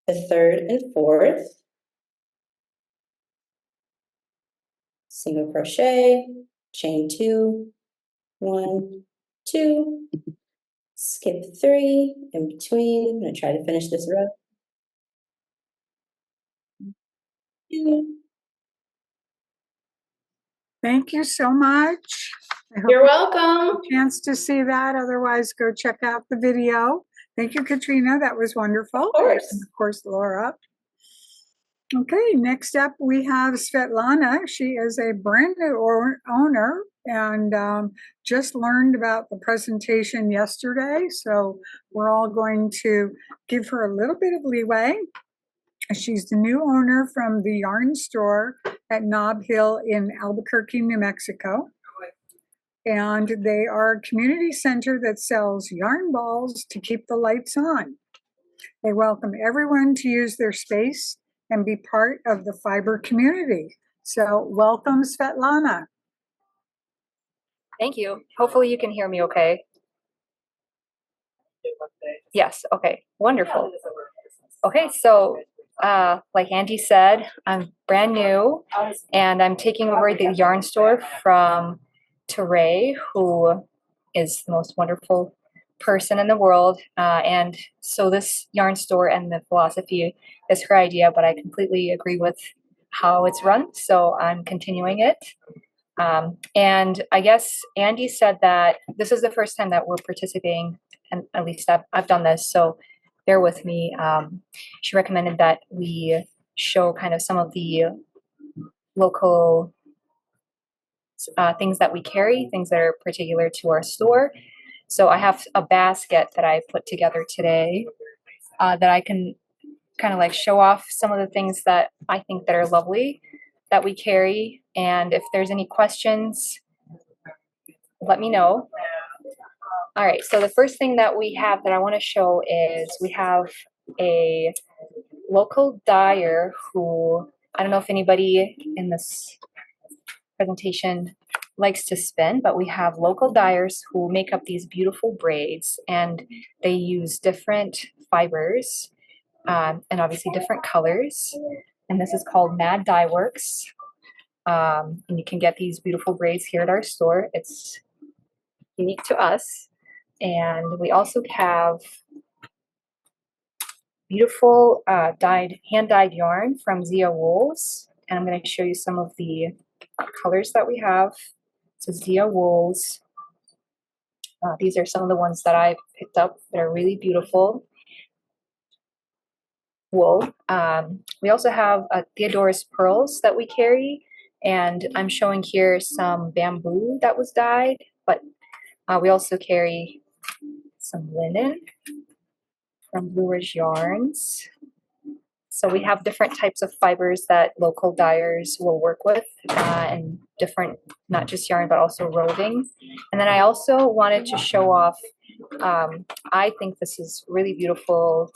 the 3rd and 4th. single crochet, chain 2, 1, 2, skip 3 in between. I'm going to try to finish this row. 2. Thank you so much. I hope You're you welcome. had a chance to see that. Otherwise, go check out the video. Thank you, Katrina. That was wonderful. Of course. And of course, Laura. Okay, next up we have Svetlana. She is a brand new owner and just learned about the presentation yesterday. So we're all going to give her a little bit of leeway. She's the new owner from the yarn store at Nob Hill in Albuquerque, New Mexico. And they are a community center that sells yarn balls to keep the lights on. They welcome everyone to use their space and be part of the fiber community. So welcome, Svetlana. Thank you. Hopefully you can hear me okay. Yes, okay, wonderful. Okay, so like Andy said, I'm brand new and I'm taking over the yarn store from Teray, who is the most wonderful person in the world. And so this yarn store and the philosophy is her idea, but I completely agree with how it's run. So I'm continuing it. And I guess Andy said that this is the first time that we're participating, and at least I've done this, so bear with me. She recommended that we show kind of some of the local things that we carry, things that are particular to our store. So I have a basket that I put together today that I can kind of like show off some of the things that I think that are lovely that we carry. And if there's any questions, let me know. All right, so the first thing that we have that I want to show is we have a local dyer who, I don't know if anybody in this presentation likes to spin, but we have local dyers who make up these beautiful braids, and they use different fibers and obviously different colors. And this is called Mad Dye Works. And you can get these beautiful braids here at our store. It's unique to us. And we also have beautiful hand-dyed yarn from Zia Wools. And I'm going to show you some of the colors that we have. So Zia Wools. These are some of the ones that I picked up that are really beautiful wool. We also have Theodora's pearls that we carry. And I'm showing here some bamboo that was dyed. But we also carry some linen from Blue Ridge Yarns. So we have different types of fibers that local dyers will work with and different, not just yarn, but also roving. And then I also wanted to show off, I think this is really beautiful.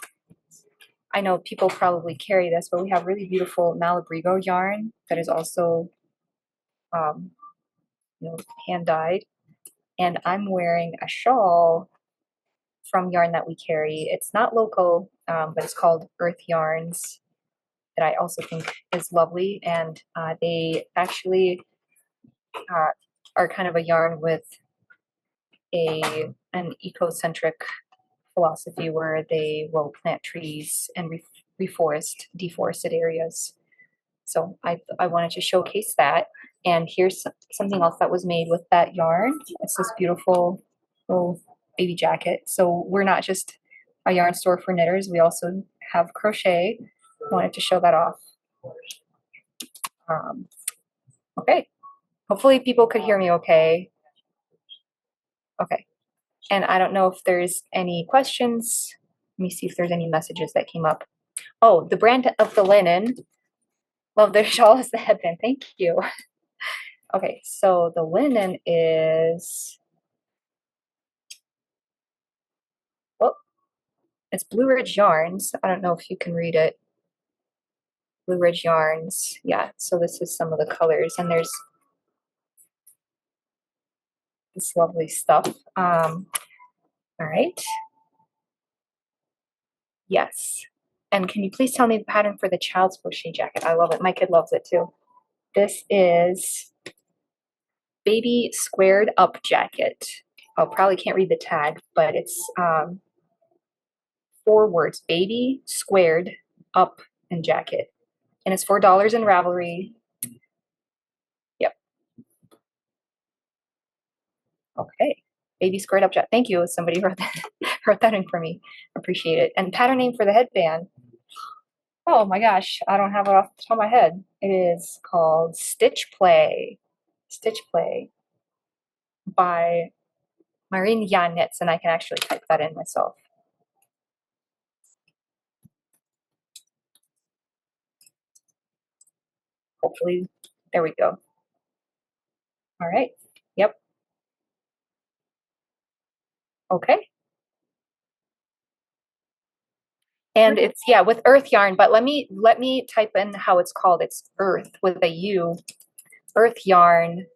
I know people probably carry this, but we have really beautiful Malabrigo yarn that is also hand dyed. And I'm wearing a shawl from yarn that we carry. It's not local, but it's called Earth Yarns, that I also think is lovely. And they actually are kind of a yarn with an ecocentric philosophy where they will plant trees and reforest deforested areas. So I wanted to showcase that. And here's something else that was made with that yarn. It's this beautiful little baby jacket. So we're not just a yarn store for knitters. We also have crochet. I wanted to show that off. Okay. Hopefully people could hear me okay. Okay. And I don't know if there's any questions. Let me see if there's any messages that came up. Oh, the brand of the linen. Love the shawl as the headband. Thank you. Okay, so the linen is, well, it's Blue Ridge Yarns. I don't know if you can read it. Blue Ridge Yarns. Yeah, so this is some of the colors, and there's this lovely stuff. All right. Yes. And can you please tell me the pattern for the child's crochet jacket? I love it. My kid loves it too. This is baby squared up jacket. I probably can't read the tag, but it's 4 words, baby squared up and jacket. And it's $4 in Ravelry. Yep. Okay. Baby squared up jacket. Thank you. Somebody wrote that in for me. Appreciate it. And pattern name for the headband. Oh my gosh, I don't have it off the top of my head. It is called Stitch Play. Stitch Play by Marine Yan Knits, and I can actually type that in myself. Hopefully, there we go. All right. Yep. Okay. And it's, yeah, with earth yarn, but let me type in how it's called. It's earth with a U. Earth yarn.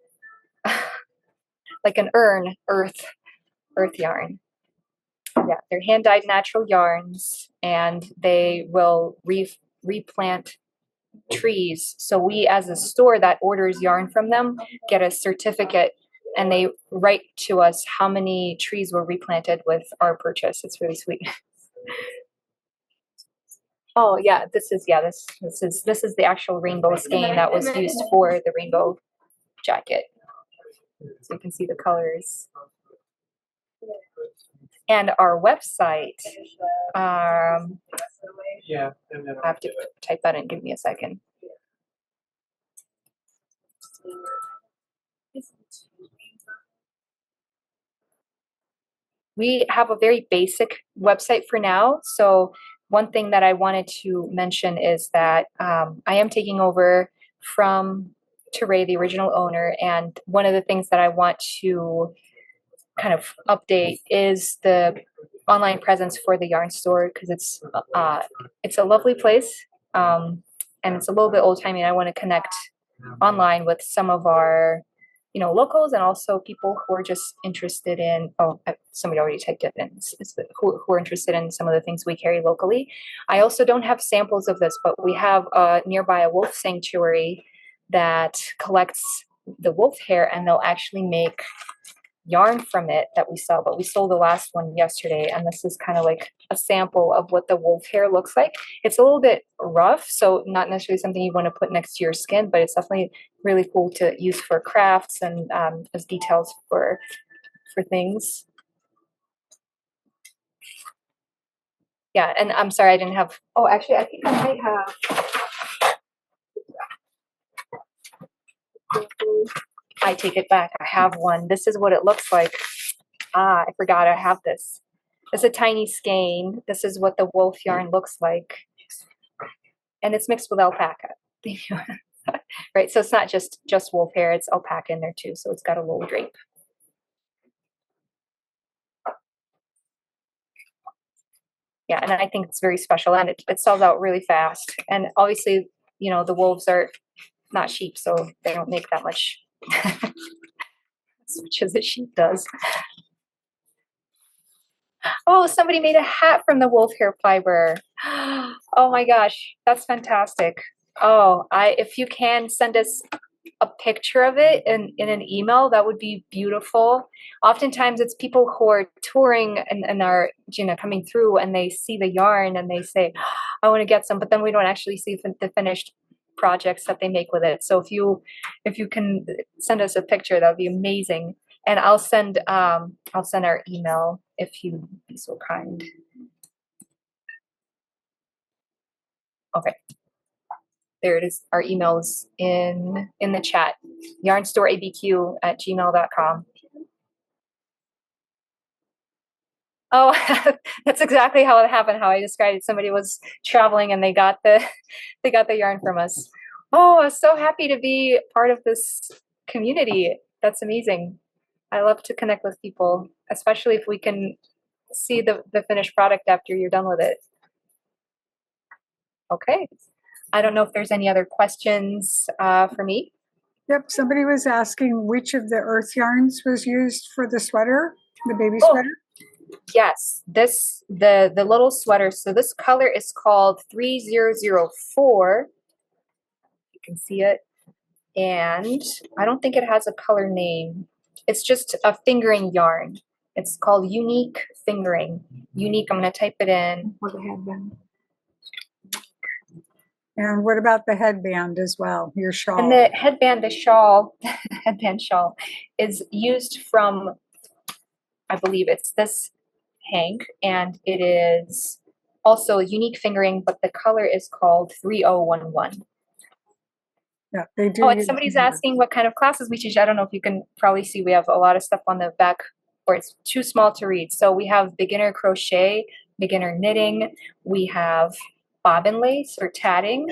Like an urn, earth yarn. Yeah, they're hand-dyed natural yarns, and they will replant trees. So we, as a store that orders yarn from them, get a certificate, and they write to us how many trees were replanted with our purchase. It's really sweet. Oh yeah, this is the actual rainbow skein that was used for the rainbow jacket. So you can see the colors. And our website, I have to type that in, give me a second. We have a very basic website for now. So one thing that I wanted to mention is that I am taking over from Teray, the original owner, and one of the things that I want to kind of update is the online presence for the yarn store, because it's a lovely place, and it's a little bit old-timey. I want to connect online with some of our locals, and also people who are just interested in, somebody already typed it in, who are interested in some of the things we carry locally. I also don't have samples of this, but we have nearby a wolf sanctuary that collects the wolf hair, and they'll actually make yarn from it that we sell. But we sold the last one yesterday, and this is kind of like a sample of what the wolf hair looks like. It's a little bit rough, so not necessarily something you want to put next to your skin, but it's definitely really cool to use for crafts and as details for things. Yeah, and I'm sorry I didn't have, oh, actually I think I might have. I take it back. I have one. This is what it looks like. I forgot I have this. It's a tiny skein. This is what the wolf yarn looks like. And it's mixed with alpaca. Right, so it's not just wolf hair, it's alpaca in there too. So it's got a little drape. Yeah, and I think it's very special, and it sells out really fast. And obviously, the wolves are not sheep, so they don't make that much as much as a sheep does. Oh, somebody made a hat from the wolf hair fiber. Oh my gosh, that's fantastic. Oh, if you can send us a picture of it in an email, that would be beautiful. Oftentimes it's people who are touring and are coming through, and they see the yarn and they say, I want to get some, but then we don't actually see the finished projects that they make with it. So if you can send us a picture, that would be amazing. And I'll send our email if you'd be so kind. Okay. There it is. Our email is in the chat. yarnstoreabq@gmail.com. Oh, that's exactly how it happened, how I described it. Somebody was traveling and they got the yarn from us. Oh, I was so happy to be part of this community. That's amazing. I love to connect with people, especially if we can see the finished product after you're done with it. Okay. I don't know if there's any other questions for me. Yep, somebody was asking which of the earth yarns was used for the sweater, the baby sweater. Yes, the little sweater. So this color is called 3004. You can see it. And I don't think it has a color name. It's just a fingering yarn. It's called Unique Fingering. Unique, I'm going to type it in. For the headband. And what about the headband as well, your shawl? And the headband, the shawl, headband shawl is used from, I believe it's this hank, and it is also Unique Fingering, but the color is called 3011. Yeah, they do. Oh, and somebody's asking what kind of classes we teach. I don't know if you can probably see, we have a lot of stuff on the back, or it's too small to read. So we have beginner crochet, beginner knitting, we have bobbin lace or tatting,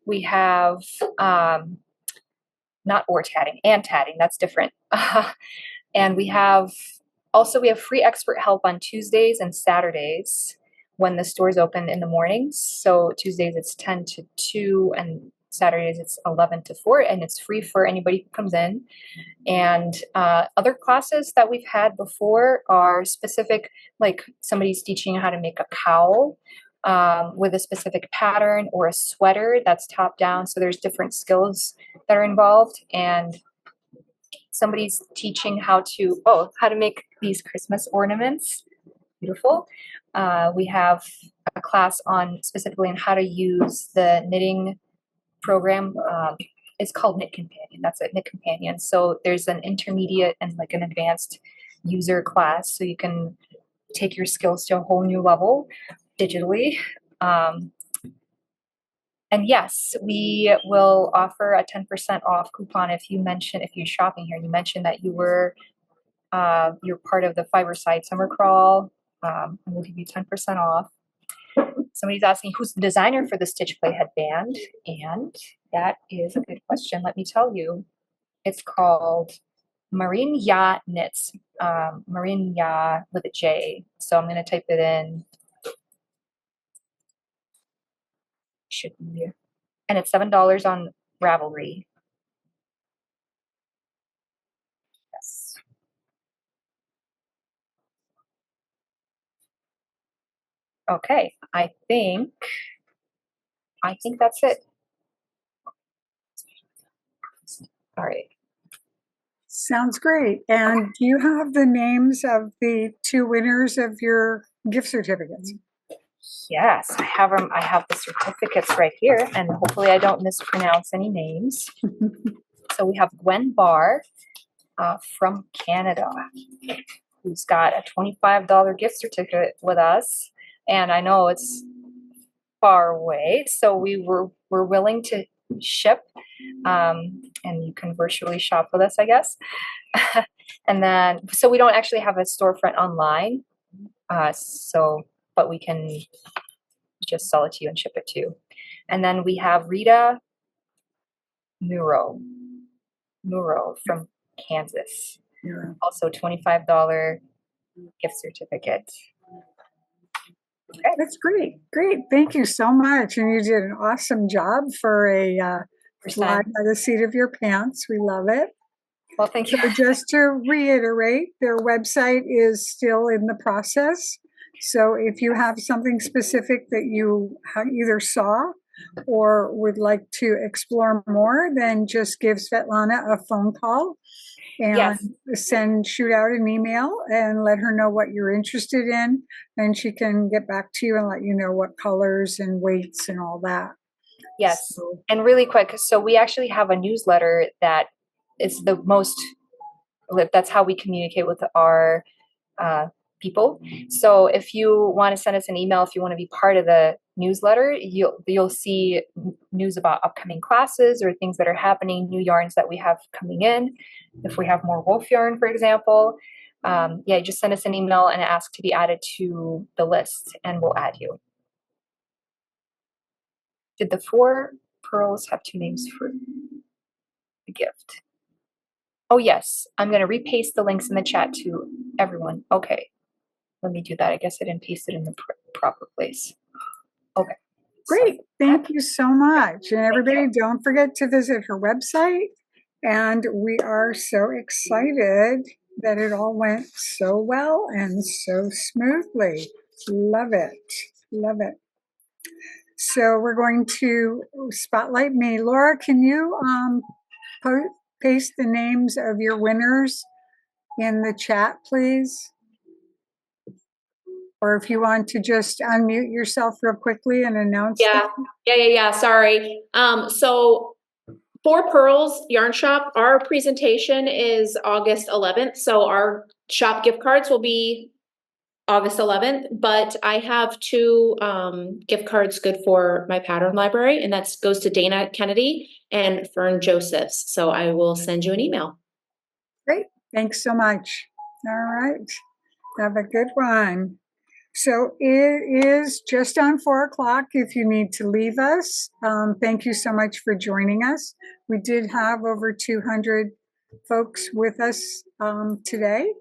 we have not or tatting, and tatting, that's different. And we have free expert help on Tuesdays and Saturdays when the store's open in the mornings. So Tuesdays it's 10 to 2 and Saturdays it's 11 to 4, and it's free for anybody who comes in. And other classes that we've had before are specific, like somebody's teaching how to make a cowl with a specific pattern, or a sweater that's top down. So there's different skills that are involved. And somebody's teaching how to make these Christmas ornaments. Beautiful. We have a class on specifically on how to use the knitting program. It's called Knit Companion. That's it, Knit Companion. So there's an intermediate and like an advanced user class, so you can take your skills to a whole new level digitally. And yes, we will offer a 10% off coupon if you're shopping here, you mentioned that you're part of the Fiberside Summer Crawl, and we'll give you 10% off. Somebody's asking who's the designer for the Stitch Play headband, and that is a good question. Let me tell you, it's called Marine Ya Knits, Marine Ya with a J. So I'm going to type it in. Should be, and it's $7 on Ravelry. Yes. Okay, I think that's it. All right. Sounds great. And do you have the names of the 2 winners of your gift certificates? Yes, I have them. I have the certificates right here, and hopefully I don't mispronounce any names. So we have Gwen Barr from Canada, who's got a $25 gift certificate with us. And I know it's far away, so we're willing to ship, and you can virtually shop with us, I guess. And then, so we don't actually have a storefront online, but we can just sell it to you and ship it to you. And then we have Rita Muro from Kansas, also $25 gift certificate. Okay, that's great. Thank you so much. And you did an awesome job for a fly by the seat of your pants. We love it. Well, thank you. So just to reiterate, their website is still in the process. So if you have something specific that you either saw or would like to explore more, then just give Svetlana a phone call and shoot out an email and let her know what you're interested in, and she can get back to you and let you know what colors and weights and all that. Yes. So, and really quick, so we actually have a newsletter that is that's how we communicate with our people. So if you want to send us an email, if you want to be part of the newsletter, you'll see news about upcoming classes or things that are happening, new yarns that we have coming in. If we have more wolf yarn, for example, just send us an email and ask to be added to the list, and we'll add you. Did the Four Purls have 2 names for the gift? Oh yes, I'm going to repaste the links in the chat to everyone. Okay. Let me do that. I guess I didn't paste it in the proper place. Okay. Great. Thank you so much. And everybody, don't forget to visit her website. And we are so excited that it all went so well and so smoothly. Love it. Love it. So we're going to spotlight me. Laura, can you paste the names of your winners in the chat, please? Or if you want to just unmute yourself real quickly and announce them. Yeah. Sorry. So Four Purls Yarn Shop, our presentation is August 11th. So our shop gift cards will be August 11th, but I have 2 gift cards good for my pattern library, and that goes to Dana Kennedy and Fern Josephs. So I will send you an email. Great. Thanks so much. All right. Have a good one. So it is just on 4 o'clock if you need to leave us. Thank you so much for joining us. We did have over 200 folks with us today,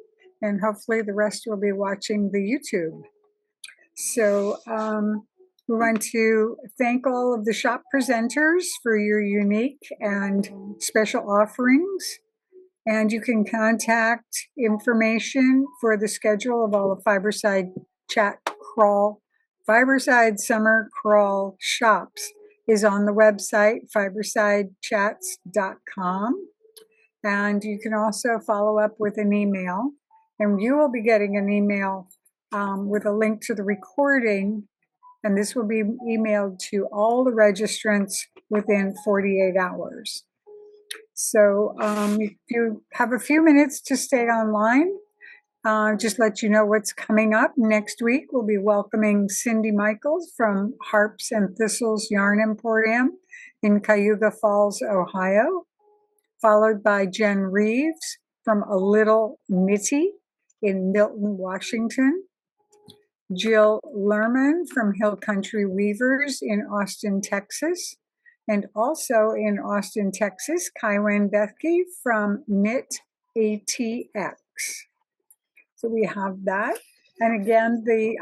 and hopefully the rest will be watching the YouTube. So we want to thank all of the shop presenters for your unique and special offerings. And you can contact information for the schedule of all the Fiberside Chat Crawl, Fiberside Summer Crawl shops is on the website, fibersidechats.com. And you can also follow up with an email. And you will be getting an email with a link to the recording. And this will be emailed to all the registrants within 48 hours. So if you have a few minutes to stay online, just let you know what's coming up. Next week, we'll be welcoming Cindy Michaels from Harps and Thistles Yarn Emporium in Cayuga Falls, Ohio, followed by Jen Reeves from A Little Nitty in Milton, Washington, Jill Lerman from Hill Country Weavers in Austin, Texas, and also in Austin, Texas, Kaiwen Bethke from Knit.ATX. So we have that. And again, the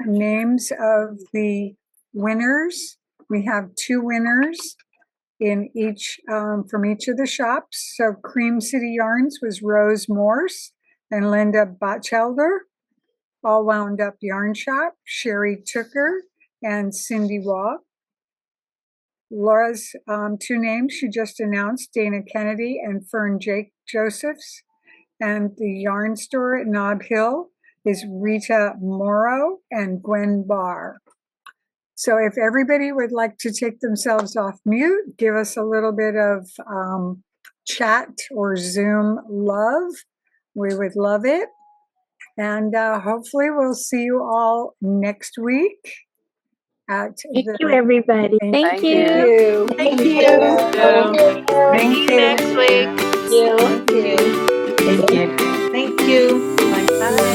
names of the winners. We have 2 winners in each from each of the shops. So Cream City Yarns was Rose Morse and Linda Batchelder. All Wound Up Yarn Shop, Sherry Tooker and Cindy Waugh. Laura's 2 names she just announced, Dana Kennedy and Fern Josephs. And the yarn store at Nob Hill is Rita Morrow and Gwen Barr. So if everybody would like to take themselves off mute, give us a little bit of chat or Zoom love, we would love it. And hopefully we'll see you all next week. Thank you, everybody. Thank you. Thank you. See you next week. Thank you. Thank you. Thank you. Bye.